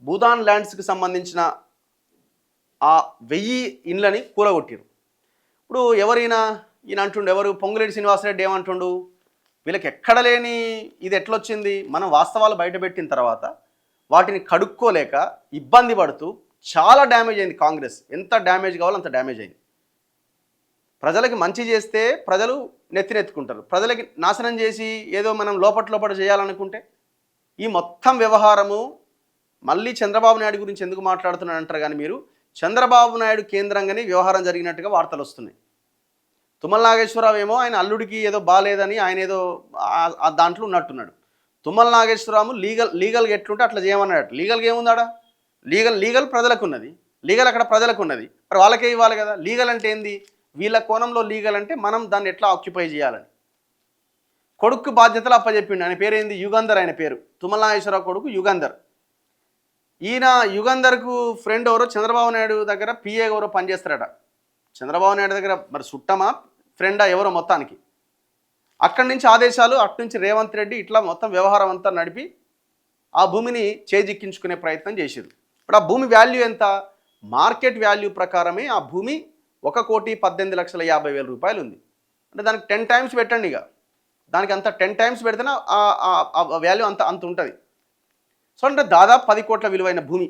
భూదాన్ ల్యాండ్స్కి సంబంధించిన ఆ 1000 ఇండ్లని కూలగొట్టిరు. ఇప్పుడు ఈయన అంటుండు, ఎవరు పొంగులేటి శ్రీనివాసరెడ్డి ఏమంటుండు, వీళ్ళకి ఎక్కడ లేని ఇది ఎట్లొచ్చింది, మనం వాస్తవాలు బయటపెట్టిన తర్వాత వాటిని కడుక్కోలేక ఇబ్బంది పడుతూ చాలా డ్యామేజ్ అయింది కాంగ్రెస్. ఎంత డ్యామేజ్ కావాలో అంత డ్యామేజ్ అయింది. ప్రజలకి మంచి చేస్తే ప్రజలు నెత్తినెత్తుకుంటారు, ప్రజలకి నాశనం చేసి ఏదో మనం లోపల చేయాలనుకుంటే ఈ మొత్తం వ్యవహారము మళ్ళీ చంద్రబాబు నాయుడు గురించి ఎందుకు మాట్లాడుతున్నాను అంటారు. కానీ మీరు చంద్రబాబు నాయుడు కేంద్రంగానే వ్యవహారం జరిగినట్టుగా వార్తలు వస్తున్నాయి. తుమ్మల నాగేశ్వరరావు ఏమో ఆయన అల్లుడికి ఏదో బాగాలేదని ఆయన ఏదో దాంట్లో ఉన్నట్టున్నాడు. తుమ్మల నాగేశ్వరరావు లీగల్గా ఎట్లుంటే అట్లా చేయమన్నాడు. లీగల్గా ఏముందాడా? లీగల్ ప్రజలకు ఉన్నది, లీగల్ అక్కడ ప్రజలకు ఉన్నది, మరి వాళ్ళకే ఇవ్వాలి కదా. లీగల్ అంటే ఏంది, వీళ్ళ కోణంలో లీగల్ అంటే మనం దాన్ని ఎట్లా ఆక్యుపై చేయాలని. కొడుకు బాధ్యతలు అప్పచెప్పిండు. ఆయన పేరేంది, యుగంధర్. ఆయన పేరు తుమ్మల నాగేశ్వరరావు కొడుకు యుగంధర్. ఈయన యుగంధర్కు ఫ్రెండ్ ఎవరో చంద్రబాబు నాయుడు దగ్గర పిఏ ఎవరో పనిచేస్తారట. చంద్రబాబు నాయుడు దగ్గర మరి చుట్టమా ఫ్రెండా ఎవరో మొత్తానికి. అక్కడి నుంచి ఆదేశాలు, అటు నుంచి రేవంత్ రెడ్డి ఇట్లా మొత్తం వ్యవహారం అంతా నడిపి ఆ భూమిని చేజిక్కించుకునే ప్రయత్నం చేశారు. ఇప్పుడు ఆ భూమి వాల్యూ ఎంత, మార్కెట్ వాల్యూ ప్రకారమే ఆ భూమి 1,18,50,000 రూపాయలు ఉంది. అంటే దానికి 10 టైమ్స్ పెట్టండి. ఇక దానికి అంత 10 టైమ్స్ పెడితేనే ఆ వాల్యూ అంత ఉంటుంది. సో అంటే దాదాపు 10 కోట్ల విలువైన భూమి.